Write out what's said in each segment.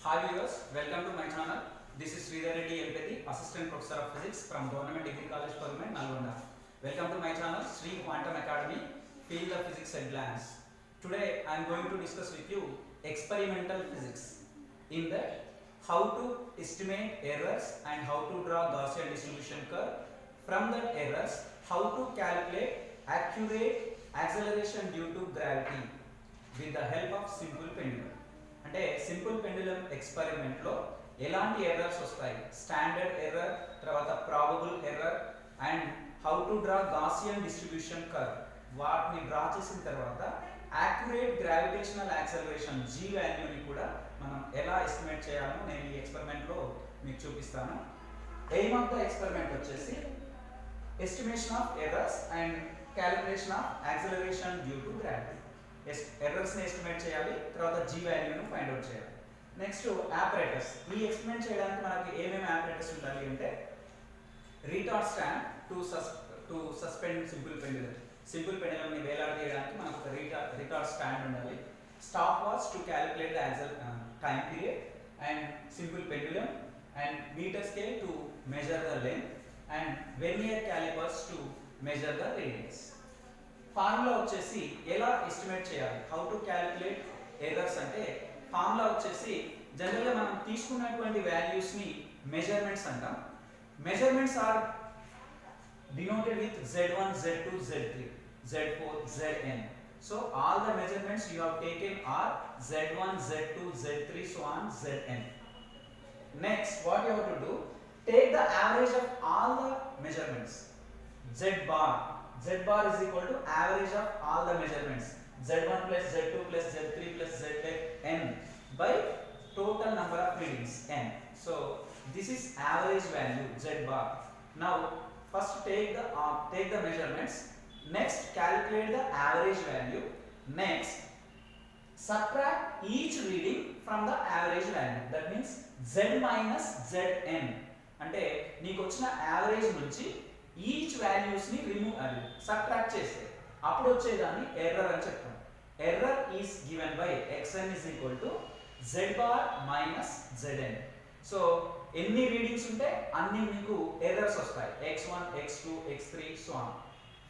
Hi viewers, welcome to my channel. This is Sridhar Reddy Empathy, Assistant Professor of Physics from Government Degree College Parliament, Nalgonda. Welcome to my channel, Sri Quantum Academy, Field of Physics at Glance. Today I am going to discuss with you experimental physics. In that, how to estimate errors and how to draw Gaussian distribution curve. From that errors, how to calculate accurate acceleration due to gravity with the help of simple pendulum. అంటే simple pendulum experiment లో ఎలాంటి errors వస్తాయి, standard error, తర్వాత probable error and how to draw Gaussian distribution curve, వాటిని draw చేసిన తర్వాత accurate gravitational acceleration G వాల్యూని కూడా మనం ఎలా ఎస్టిమేట్ చేయాలో నేను ఈ ఎక్స్పెరిమెంట్ లో మీకు చూపిస్తాను. ఎయిమ్ ఆఫ్ ద ఎక్స్పెరిమెంట్ వచ్చేసి estimation of errors and calculation of acceleration due to gravity. Errors ని ఎస్టిమేట్ చేయాలి, తర్వాత జీ వాల్యూను ఫైండ్ అవుట్ చేయాలి. Next operators. ఈ ఎక్స్పెరిమెంట్ చేయడానికి మనకి ఏమేమి ఆపరేటర్స్ ఉండాలి అంటే retort stand to suspend simple pendulum. Simple pendulum ని వేలాడదీయడానికి మనకు ఒక రిటార్డ్ స్టాండ్ ఉండాలి. Stop watch to calculate the time period and simple pendulum and metre scale to measure the length and vernier calipers to measure the radius. Formula వచ్చేసి ఎలా estimate చేయాలి, how to calculate errors అంటే formula వచ్చేసి జనరల్గా మనం తీసుకున్నటువంటి values ని measurements అంటాం. Measurements are denoted with Z1, Z2, Z3, Z4, Zn. So all the measurements you have taken are Z1, Z2, Z3, so on Zn. Next, what you have to do, take the average of all the measurements. Z bar is equal to average of all the measurements. Z1 plus Z2 plus Z3 plus Zn by total number of readings n. So this is average value Z bar. Now first take the measurements. Next calculate the average value. Next subtract each reading from the average value. That means Z minus Zn. అంటే నీకు వచ్చిన average నుంచి each values ని remove subtract చేస్తే అప్పుడు వచ్చేదాన్ని error అని చెప్తాం. Error is given by xn is equal to z bar minus zn. So ఎన్ని రీడింగ్స్ ఉంటే అన్ని మీకు ఎర్రర్స్ వస్తాయి, x1, x2, x3 so on.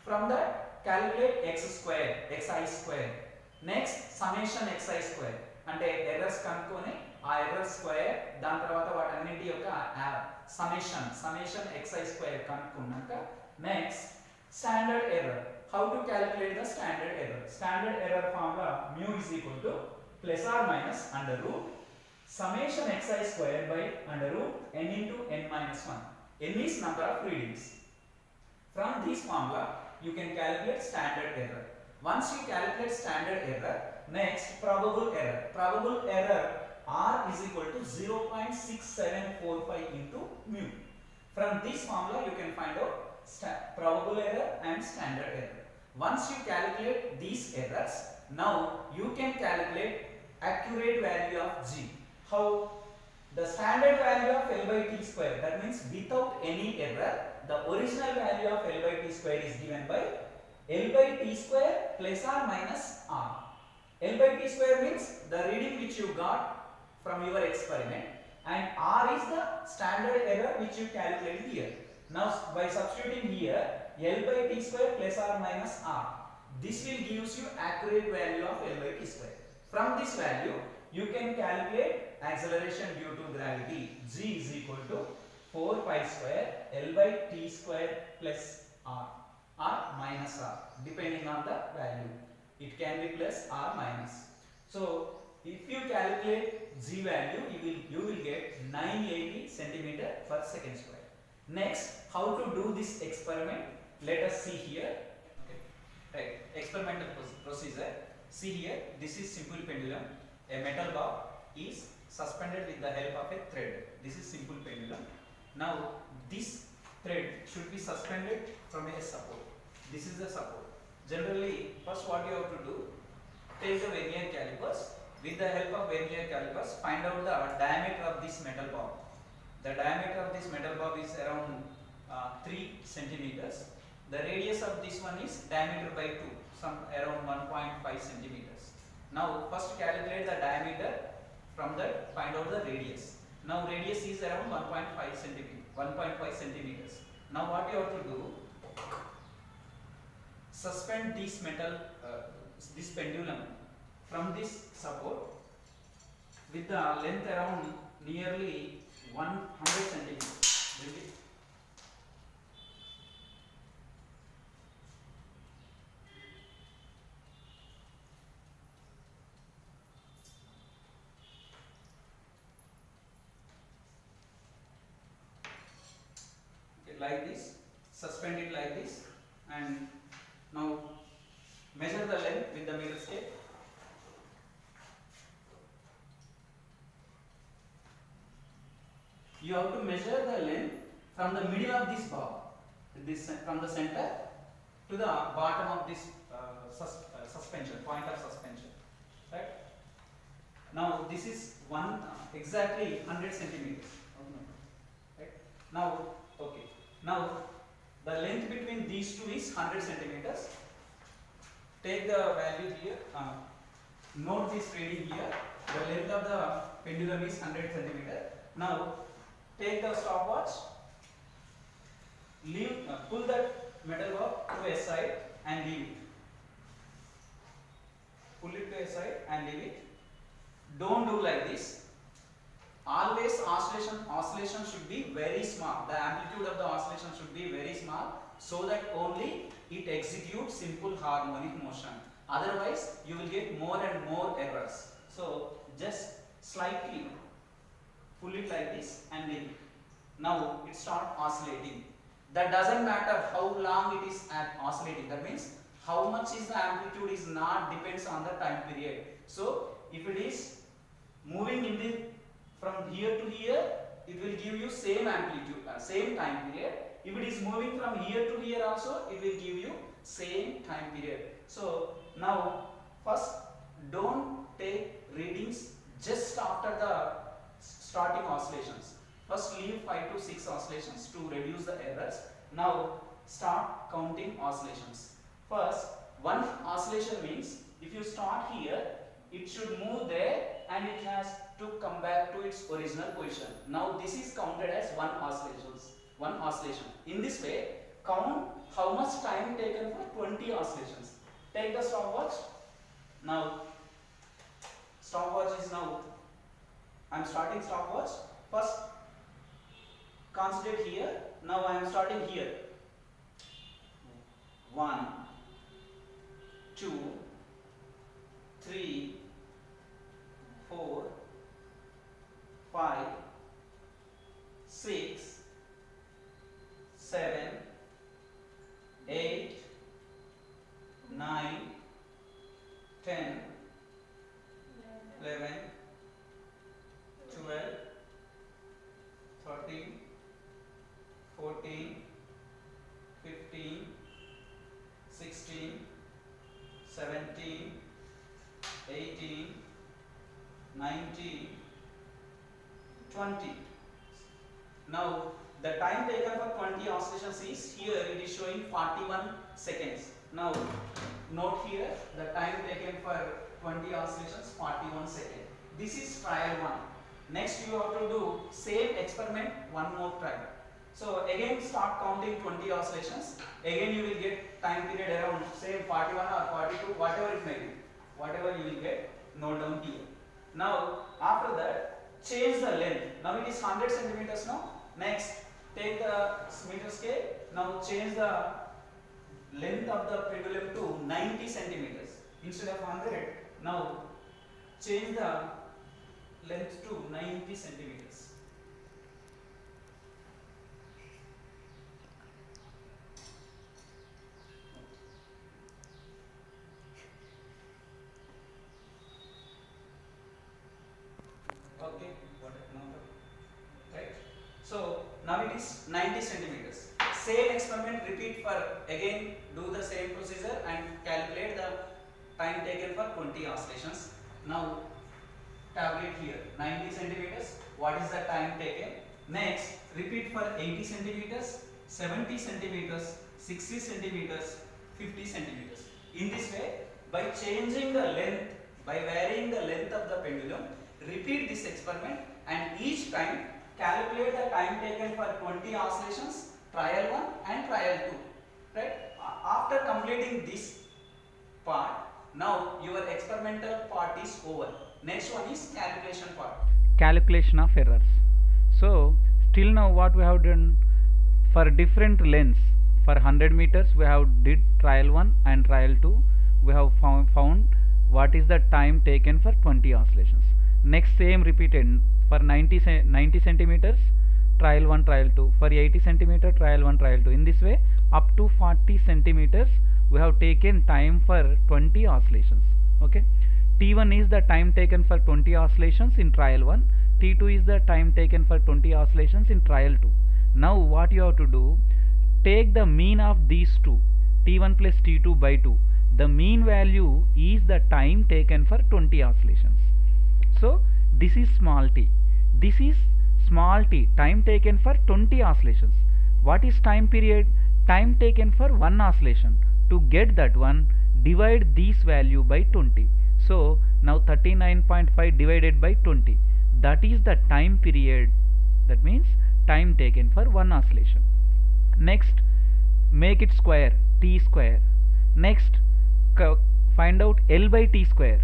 From that calculate x square, xi square. Next summation xi square అంటే errors కనుక్కొని ఆ error square, దాని తర్వాత వాటన్నింటి యొక్క సమ్మేషన్ xi స్క్వేర్ కనుక్కున్నాక next standard error. How to calculate the standard error. Standard error formula mu is equal to plus or minus under root summation xi square by under root n into n minus 1. n is number of readings. From this formula you can calculate standard error. Once you calculate standard error, next probable error. Probable error R is equal to 0.6745 into mu. From this formula you can find out probable error and standard error. Once you calculate these errors, now you can calculate accurate value of G. How? The standard value of L by T square, that means without any error, the original value of L by T square is given by L by T square plus or minus R. L by T square means the reading which you got from your experiment and R is the standard error which you calculated here. Now by substituting here L by T square plus or minus R, this will gives you accurate value of L by T square. From this value you can calculate acceleration due to gravity. G is equal to 4 pi square L by T square plus R or minus R depending on the value. It can be plus or minus. So if you calculate G value, you will get 980 centimeter per second square. Next, how to do this experiment? Let us see here. Okay. Right. Experimental procedure. See here. This is simple pendulum. A metal bar is suspended with the help of a thread. This is simple pendulum. Now this thread should be suspended from a support. This is the support. Generally, first what you have to do, take the vernier calipers. With the help of vernier calipers, find out the diameter of this metal bob. The diameter of this metal bob is around 3 centimeters. The radius of this one is diameter by 2, some around 1.5 centimeters. Now first calculate the diameter From that, find out the radius. Now radius is around 1.5 centimeters. Now what you have to do? Suspend this this pendulum from this support with the length around nearly 100 centimeters. Really? Okay, like this, suspend it like this, and now measure the length with the meter scale. You have to measure the length from the middle of this bar, from the center to the bottom of this suspension, point of suspension, right? Now this is exactly 100 centimeters, right? Now, okay. Now the length between these two is 100 centimeters. Take the value here. Note this reading here. The length of the pendulum is 100 centimeters. Now take the stopwatch. Pull that metal bar to a side and leave it. Pull it to a side and leave it. Don't do like this. Always oscillation should be very small. The amplitude of the oscillation should be very small, so that only it executes simple harmonic motion. Otherwise, you will get more and more errors. So just slightly pull it like this and leave it. Now it starts oscillating. That doesn't matter how long it is oscillating. That means how much is the amplitude is not depends on the time period. So if it is moving in the from here to here, it will give you same amplitude, same time period. If it is moving from here to here also, it will give you same time period. So now first, don't take readings just after the starting oscillations. First leave 5 to 6 oscillations to reduce the errors. Now start counting oscillations. First, one oscillation means if you start here, it should move there and it has to come back to its original position. Now this is counted as one oscillation. In this way, count how much time taken for 20 oscillations. Take the stopwatch. Now stopwatch is now, I am starting stopwatch. First concentrate here. Now I am starting here. 1, 2, 3, 4, 5, 6, 7, 8, 9, 10, 11, 12, 13, 14, 15, 16, 17, 18, 19, 20. Now the time taken for 20 oscillations is here, it is showing 41 seconds. Now note here the time taken for 20 oscillations 41 seconds. This is trial 1. Next you have to do same experiment one more time. So again start counting 20 oscillations. Again you will get time period around same 41 or 42, whatever it may be. Whatever you will get, note down here. Now after that, change the length. Now it is 100 centimeters now. Next, take the meter scale. Now change the length of the pendulum to 90 centimeters instead of 100. Now change the length to 90 centimeters. Okay, what number? Right. So now it is 90 centimeters. Same experiment repeat for again, do the same procedure and calculate the time taken for 20 oscillations. Now tabulate here 90 centimeters. What is the time taken? Next, repeat for 80 centimeters, 70 centimeters, 60 centimeters, 50 centimeters. In this way, by changing the length By varying the length of the pendulum, repeat this experiment and each time calculate the time taken for 20 oscillations, trial 1 and trial 2. Right? After completing this part, now your experimental part is over. Next one is calculation part. Calculation of errors. So till now what we have done, for different lengths, for 100 meters we have did trial 1 and trial 2. We have found what is the time taken for 20 oscillations. Next same repeated for 90 centimeters, trial 1 trial 2, for 80 centimeter trial 1 trial 2. In this way up to 40 centimeters we have taken time for 20 oscillations. Okay, T1 is the time taken for 20 oscillations in trial 1, T2 is the time taken for 20 oscillations in trial 2. Now what you have to do, take the mean of these two, T1 plus T2 by 2. The mean value is the time taken for 20 oscillations. So this is small t, this is small t, time taken for 20 oscillations. What is time period? Time taken for one oscillation. To get that one, divide this value by 20. So now 39.5 divided by 20, that is the time period, that means time taken for one oscillation. Next, make it square, t square. Next, find out L by t square.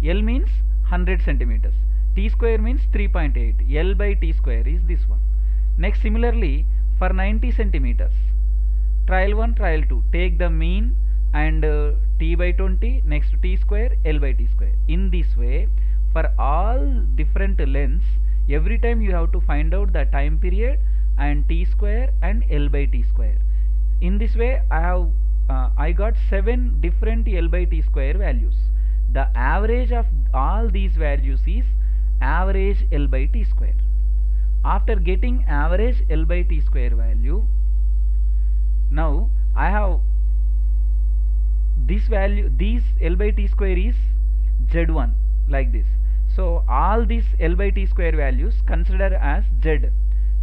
L means 100 centimeters, t square means 3.8, L by t square is this one. Next, similarly for 90 centimeters, trial 1 trial 2, take the mean and t by 20, next t square, L by t square. In this way, for all different lengths, every time you have to find out the time period and t square and L by t square. In this way I got 7 different L by t square values. The average of all these values is average L by t square. After getting average L by t square value, now I have this value, this L by t square is Z1 like this. So all these L by t square values consider as Z.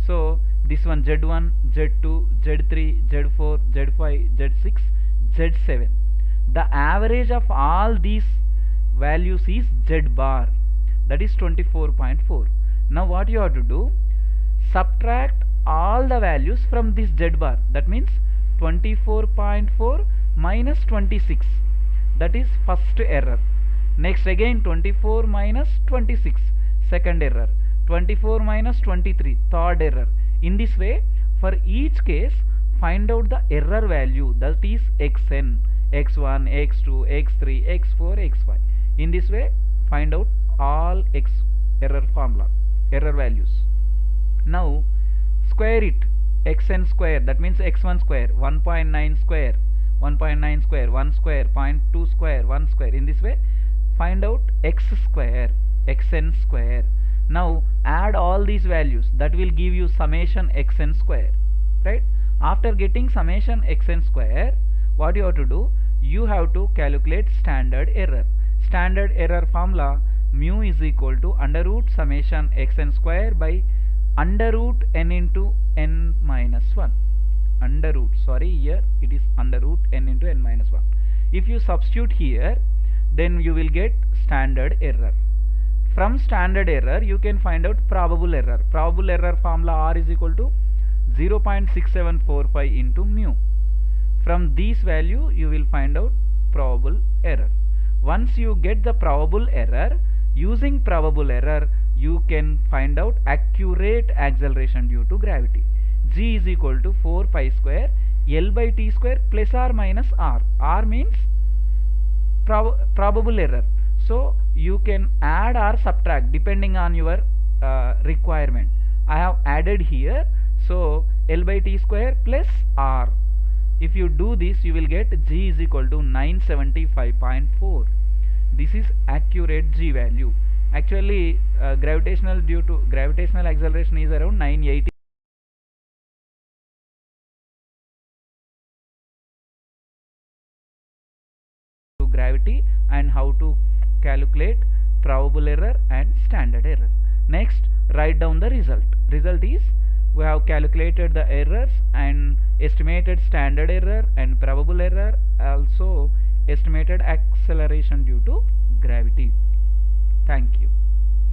So this one Z1, Z2, Z3, Z4, Z5, Z6, Z7. The average of all these values is Z bar, that is 24.4. Now what you have to do, subtract all the values from this Z bar, that means 24.4 minus 26, that is first error. Next again 24 minus 26, second error. 24 minus 23, third error. In this way, for each case find out the error value, that is xn, x1, x2, x3, x4, x5. In this way find out all x error formula, error values. Now square it, xn square, that means x1 square, 1.9 square, 1.9 square, 1 square, 0.2 square, 1 square. In this way find out x square, xn square. Now add all these values, that will give you summation xn square, right? After getting summation xn square, what you have to do, you have to calculate standard error. Standard error formula, mu is equal to under root summation xn square by under root n into n minus 1. Under root, sorry, here it is under root n into n minus 1. If you substitute here, then you will get standard error. From standard error you can find out probable error. Probable error formula R is equal to 0.6745 into mu. From this value you will find out probable error. Once you get the probable error, using probable error you can find out accurate acceleration due to gravity. G is equal to 4 pi square L by t square plus or minus R. R means probable error. So you can add or subtract depending on your requirement. I have added here, so L by t square plus R. If you do this, you will get G is equal to 975.4. This is accurate G value. Actually gravitational acceleration is around 980 to gravity, and how to calculate probable error and standard error. Next, write down the result. Result is, we have calculated the errors and estimated standard error and probable error, also estimated acceleration due to gravity. Thank you.